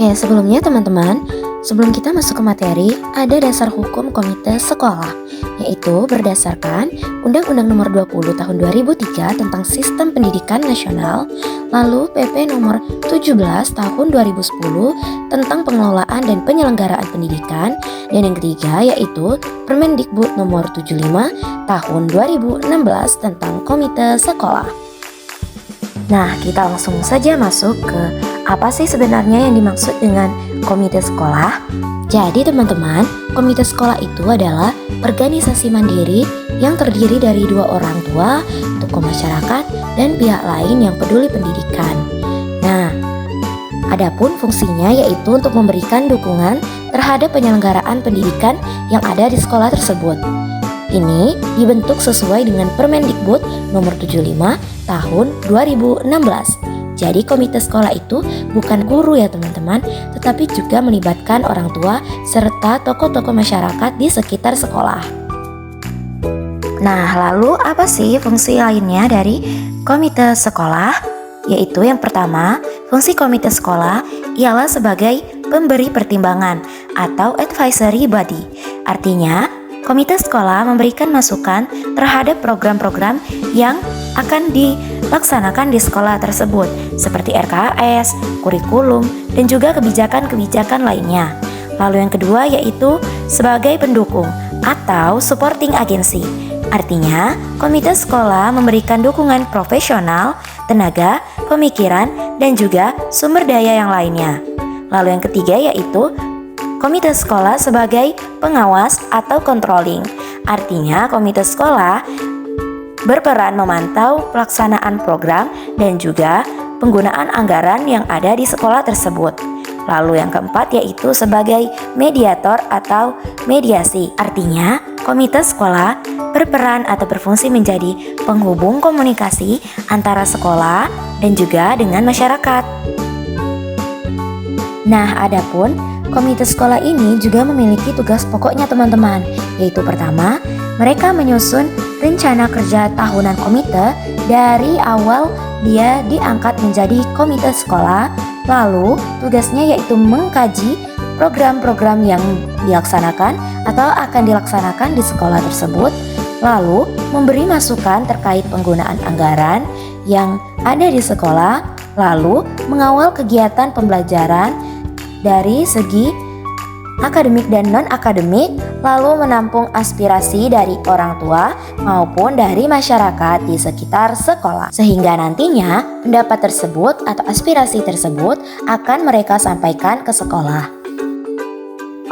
Oke, sebelumnya teman-teman, sebelum kita masuk ke materi, ada dasar hukum komite sekolah, yaitu berdasarkan Undang-Undang Nomor 20 Tahun 2003 tentang Sistem Pendidikan Nasional, lalu PP Nomor 17 Tahun 2010 tentang Pengelolaan dan Penyelenggaraan Pendidikan, dan yang ketiga yaitu Permendikbud Nomor 75 Tahun 2016 tentang Komite Sekolah. Nah, kita langsung saja masuk ke apa sih sebenarnya yang dimaksud dengan komite sekolah? Jadi teman-teman, komite sekolah itu adalah organisasi mandiri yang terdiri dari dua orang tua, tokoh masyarakat, dan pihak lain yang peduli pendidikan. Nah, adapun fungsinya yaitu untuk memberikan dukungan terhadap penyelenggaraan pendidikan yang ada di sekolah tersebut. Ini dibentuk sesuai dengan Permendikbud Nomor 75 Tahun 2016. Jadi komite sekolah itu bukan guru ya teman-teman, tetapi juga melibatkan orang tua serta tokoh-tokoh masyarakat di sekitar sekolah. Nah, lalu apa sih fungsi lainnya dari komite sekolah? Yaitu yang pertama, fungsi komite sekolah ialah sebagai pemberi pertimbangan atau advisory body. Artinya, komite sekolah memberikan masukan terhadap program-program yang akan dilaksanakan di sekolah tersebut seperti RKS, kurikulum, dan juga kebijakan-kebijakan lainnya. Lalu yang kedua yaitu sebagai pendukung atau supporting agency. Artinya, komite sekolah memberikan dukungan profesional, tenaga, pemikiran, dan juga sumber daya yang lainnya. Lalu yang ketiga yaitu komite sekolah sebagai pengawas atau controlling. Artinya, komite sekolah berperan memantau pelaksanaan program dan juga penggunaan anggaran yang ada di sekolah tersebut. Lalu yang keempat yaitu sebagai mediator atau mediasi. Artinya, komite sekolah berperan atau berfungsi menjadi penghubung komunikasi antara sekolah dan juga dengan masyarakat. Nah, adapun komite sekolah ini juga memiliki tugas pokoknya teman-teman, yaitu pertama, mereka menyusun rencana kerja tahunan komite dari awal dia diangkat menjadi komite sekolah. Lalu tugasnya yaitu mengkaji program-program yang dilaksanakan atau akan dilaksanakan di sekolah tersebut. Lalu memberi masukan terkait penggunaan anggaran yang ada di sekolah. Lalu mengawal kegiatan pembelajaran dari segi akademik dan non-akademik, lalu menampung aspirasi dari orang tua maupun dari masyarakat di sekitar sekolah. Sehingga nantinya pendapat tersebut atau aspirasi tersebut akan mereka sampaikan ke sekolah.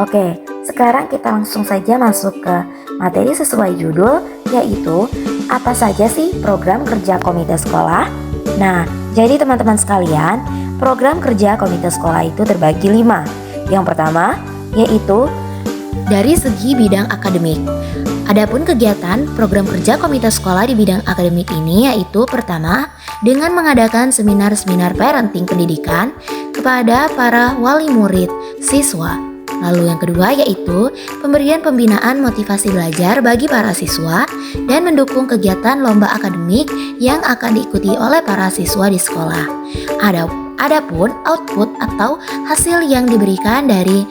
Oke, sekarang kita langsung saja masuk ke materi sesuai judul, yaitu apa saja sih program kerja komite sekolah? Nah, jadi teman-teman sekalian, program kerja komite sekolah itu terbagi 5. Yang pertama, yaitu dari segi bidang akademik. Adapun kegiatan program kerja komite sekolah di bidang akademik ini yaitu pertama, dengan mengadakan seminar-seminar parenting pendidikan kepada para wali murid, siswa. Lalu yang kedua yaitu pemberian pembinaan motivasi belajar bagi para siswa dan mendukung kegiatan lomba akademik yang akan diikuti oleh para siswa di sekolah. Adapun output atau hasil yang diberikan dari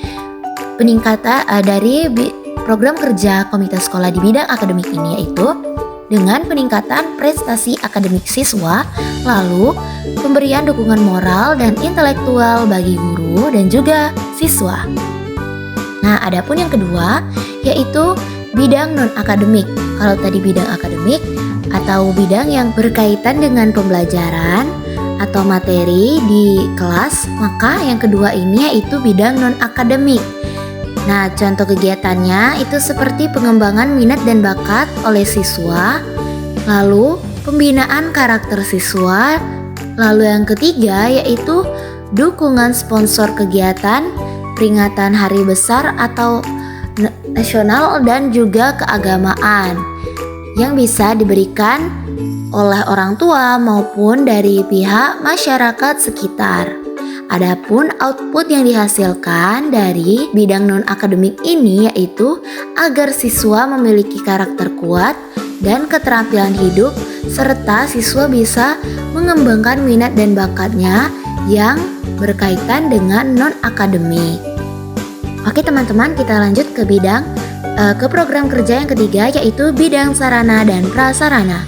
dari program kerja komite sekolah di bidang akademik ini yaitu dengan peningkatan prestasi akademik siswa, lalu pemberian dukungan moral dan intelektual bagi guru dan juga siswa. Nah, adapun yang kedua yaitu bidang non-akademik. Kalau tadi bidang akademik atau bidang yang berkaitan dengan pembelajaran atau materi di kelas, maka yang kedua ini yaitu bidang non-akademik. Nah, contoh kegiatannya itu seperti pengembangan minat dan bakat oleh siswa, lalu pembinaan karakter siswa, lalu yang ketiga yaitu dukungan sponsor kegiatan, peringatan hari besar atau nasional dan juga keagamaan yang bisa diberikan oleh orang tua maupun dari pihak masyarakat sekitar. Adapun output yang dihasilkan dari bidang non-akademik ini yaitu agar siswa memiliki karakter kuat dan keterampilan hidup serta siswa bisa mengembangkan minat dan bakatnya yang berkaitan dengan non-akademik. Oke teman-teman, kita lanjut ke program kerja yang ketiga, yaitu bidang sarana dan prasarana.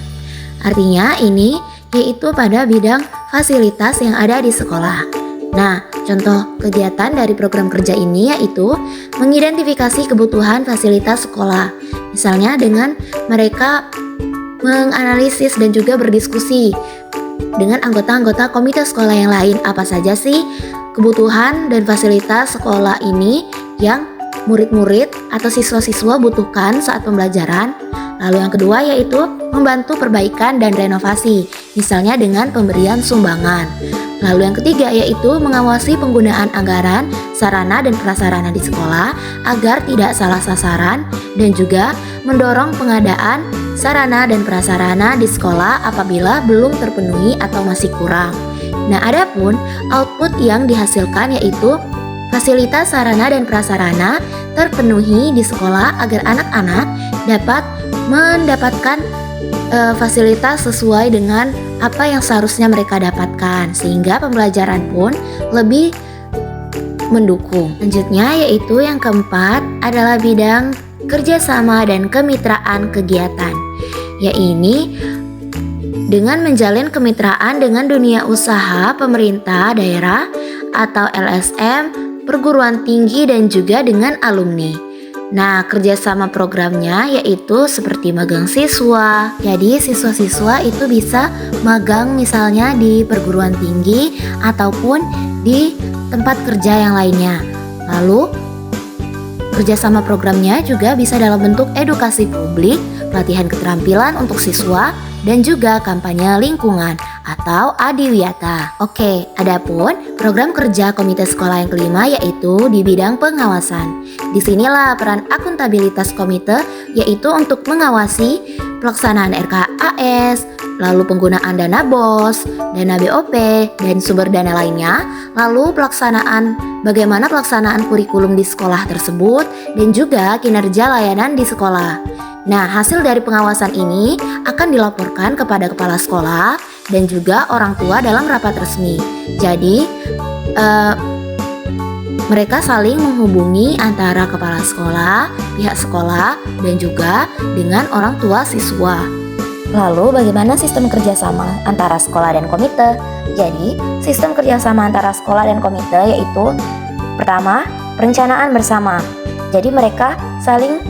Artinya ini yaitu pada bidang fasilitas yang ada di sekolah. Nah, contoh kegiatan dari program kerja ini yaitu mengidentifikasi kebutuhan fasilitas sekolah. Misalnya dengan mereka menganalisis dan juga berdiskusi dengan anggota-anggota komite sekolah yang lain, apa saja sih kebutuhan dan fasilitas sekolah ini yang murid-murid atau siswa-siswa butuhkan saat pembelajaran. Lalu yang kedua yaitu membantu perbaikan dan renovasi, misalnya dengan pemberian sumbangan. Lalu yang ketiga yaitu mengawasi penggunaan anggaran, sarana dan prasarana di sekolah agar tidak salah sasaran, dan juga mendorong pengadaan sarana dan prasarana di sekolah apabila belum terpenuhi atau masih kurang. Nah, adapun output yang dihasilkan yaitu fasilitas sarana dan prasarana terpenuhi di sekolah agar anak-anak dapat mendapatkan fasilitas sesuai dengan apa yang seharusnya mereka dapatkan, sehingga pembelajaran pun lebih mendukung. Selanjutnya yaitu yang keempat adalah bidang kerjasama dan kemitraan kegiatan, yaitu dengan menjalin kemitraan dengan dunia usaha, pemerintah daerah atau LSM, perguruan tinggi, dan juga dengan alumni. Nah, kerjasama programnya yaitu seperti magang siswa. Jadi siswa-siswa itu bisa magang misalnya di perguruan tinggi ataupun di tempat kerja yang lainnya. Lalu kerjasama programnya juga bisa dalam bentuk edukasi publik, pelatihan keterampilan untuk siswa, dan juga kampanye lingkungan atau adiwiyata. Oke, adapun program kerja komite sekolah yang kelima yaitu di bidang pengawasan. Disinilah peran akuntabilitas komite, yaitu untuk mengawasi pelaksanaan RKAS, lalu penggunaan dana BOS, dana BOP, dan sumber dana lainnya, lalu bagaimana pelaksanaan kurikulum di sekolah tersebut, dan juga kinerja layanan di sekolah. Nah, hasil dari pengawasan ini akan dilaporkan kepada kepala sekolah dan juga orang tua dalam rapat resmi. Jadi, mereka saling menghubungi antara kepala sekolah, pihak sekolah, dan juga dengan orang tua siswa. Lalu, bagaimana sistem kerjasama antara sekolah dan komite? Jadi, sistem kerjasama antara sekolah dan komite yaitu pertama, perencanaan bersama. Jadi, mereka saling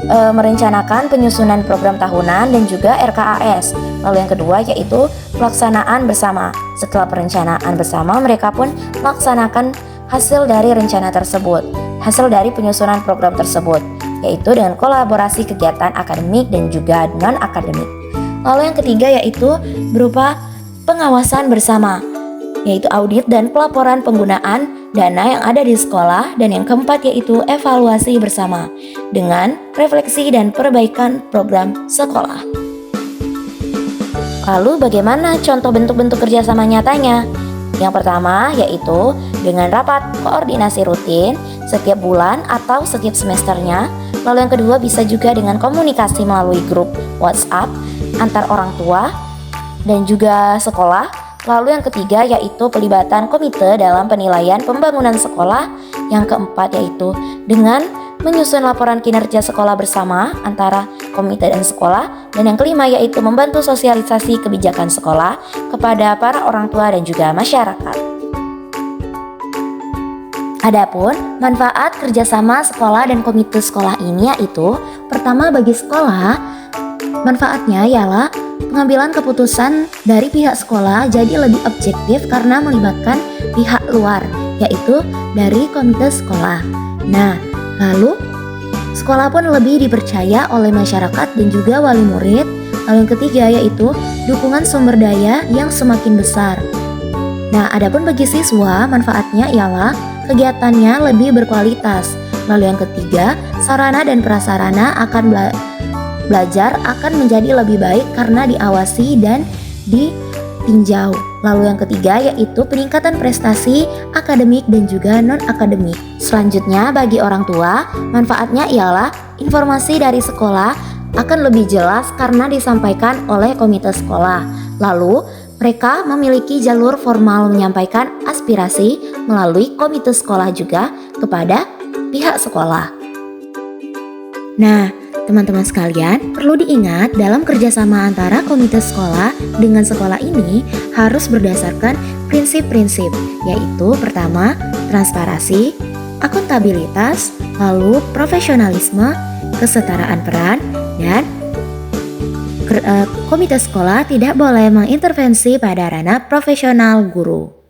merencanakan penyusunan program tahunan dan juga RKAS. Lalu yang kedua yaitu pelaksanaan bersama. Setelah perencanaan bersama, mereka pun melaksanakan hasil dari rencana tersebut, hasil dari penyusunan program tersebut, yaitu dengan kolaborasi kegiatan akademik dan juga non-akademik. Lalu yang ketiga yaitu berupa pengawasan bersama, yaitu audit dan pelaporan penggunaan dana yang ada di sekolah, dan yang keempat yaitu evaluasi bersama dengan refleksi dan perbaikan program sekolah. Lalu bagaimana contoh bentuk-bentuk kerjasama nyatanya? Yang pertama yaitu dengan rapat koordinasi rutin setiap bulan atau setiap semesternya. Lalu yang kedua bisa juga dengan komunikasi melalui grup WhatsApp antar orang tua dan juga sekolah. Lalu yang ketiga yaitu pelibatan komite dalam penilaian pembangunan sekolah. Yang keempat yaitu dengan menyusun laporan kinerja sekolah bersama antara komite dan sekolah. Dan yang kelima yaitu membantu sosialisasi kebijakan sekolah kepada para orang tua dan juga masyarakat. Adapun manfaat kerjasama sekolah dan komite sekolah ini yaitu pertama, bagi sekolah manfaatnya ialah pengambilan keputusan dari pihak sekolah jadi lebih objektif karena melibatkan pihak luar, yaitu dari komite sekolah. Nah, lalu sekolah pun lebih dipercaya oleh masyarakat dan juga wali murid. Lalu yang ketiga yaitu dukungan sumber daya yang semakin besar. Nah, adapun bagi siswa manfaatnya ialah kegiatannya lebih berkualitas. Lalu yang ketiga, sarana dan prasarana akan belajar akan menjadi lebih baik karena diawasi dan ditinjau. Lalu yang ketiga yaitu peningkatan prestasi akademik dan juga non-akademik. Selanjutnya bagi orang tua, manfaatnya ialah informasi dari sekolah akan lebih jelas karena disampaikan oleh komite sekolah. Lalu mereka memiliki jalur formal menyampaikan aspirasi, melalui komite sekolah juga kepada pihak sekolah. Nah, teman-teman sekalian, perlu diingat dalam kerjasama antara komite sekolah dengan sekolah ini harus berdasarkan prinsip-prinsip, yaitu pertama, transparansi, akuntabilitas, lalu profesionalisme, kesetaraan peran, dan komite sekolah tidak boleh mengintervensi pada ranah profesional guru.